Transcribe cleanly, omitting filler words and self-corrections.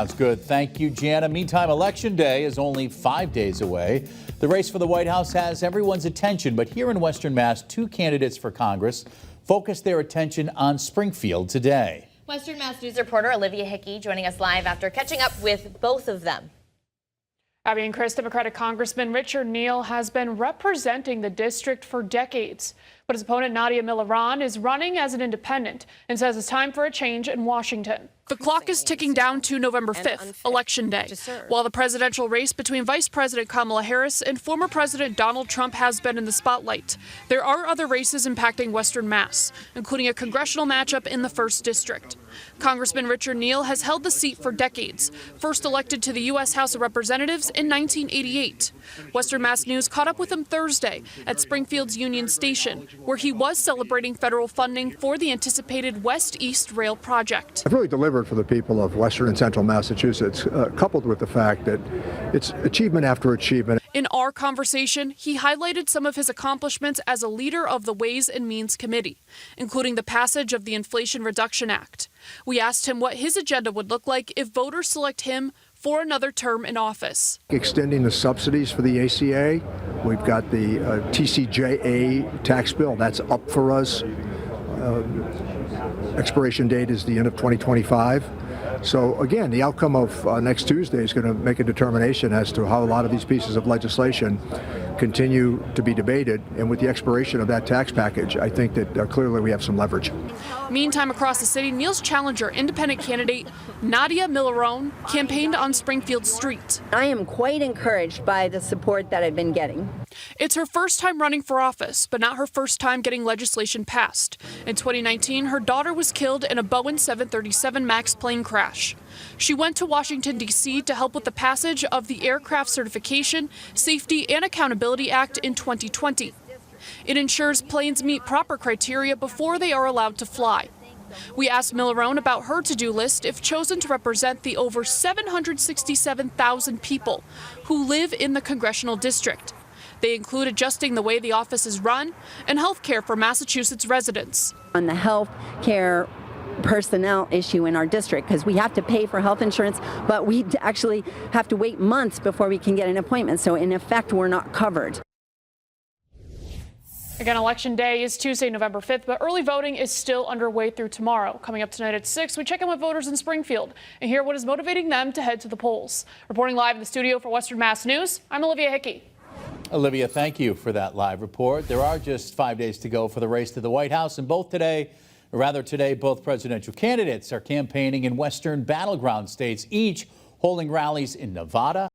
Sounds good. Thank you, Jana. Meantime, Election Day is only 5 days away. The race for the White House has everyone's attention, but here in Western Mass, 2 candidates for Congress focused their attention on Springfield today. Western Mass News reporter Olivia Hickey joining us live after catching up with both of them. Abby and Chris, Democratic Congressman Richard Neal has been representing the district for decades, but his opponent Nadia Milaron is running as an independent and says it's time for a change in Washington. The clock is ticking down to November 5th, Election Day, while the presidential race between Vice President Kamala Harris and former President Donald Trump has been in the spotlight. There are other races impacting Western Mass, including a congressional matchup in the 1st District. Congressman Richard Neal has held the seat for decades, first elected to the U.S. House of Representatives in 1988. Western Mass News caught up with him Thursday at Springfield's Union Station, where he was celebrating federal funding for the anticipated West-East Rail project. I've really delivered for the people of Western and Central Massachusetts, coupled with the fact that it's achievement after achievement. In our conversation, he highlighted some of his accomplishments as a leader of the Ways and Means Committee, including the passage of the Inflation Reduction Act. We asked him what his agenda would look like if voters select him for another term in office. Extending the subsidies for the ACA. We've got the TCJA tax bill. That's up for us. Expiration date is the end of 2025. So again, the outcome of next Tuesday is going to make a determination as to how a lot of these pieces of legislation continue to be debated. And with the expiration of that tax package, I think that clearly we have some leverage. Meantime, across the city, Neal's challenger, independent candidate Nadia Milaron, campaigned on Springfield Street. I am quite encouraged by the support that I've been getting. It's her first time running for office, but not her first time getting legislation passed. In 2019, her daughter was killed in a Boeing 737 MAX plane crash. She went to Washington, D.C. to help with the passage of the Aircraft Certification, Safety, and Accountability Act in 2020. It ensures planes meet proper criteria before they are allowed to fly. We asked Milaron about her to-do list if chosen to represent the over 767,000 people who live in the Congressional District. They include adjusting the way the office is run and health care for Massachusetts residents. On the health care personnel issue in our district, because we have to pay for health insurance, but we actually have to wait months before we can get an appointment. So in effect, we're not covered. Again, Election Day is Tuesday, November 5th, but early voting is still underway through tomorrow. Coming up tonight at 6, we check in with voters in Springfield and hear what is motivating them to head to the polls. Reporting live in the studio for Western Mass News, I'm Olivia Hickey. Olivia, thank you for that live report. There are just 5 days to go for the race to the White House, and today, both presidential candidates are campaigning in Western battleground states, each holding rallies in Nevada,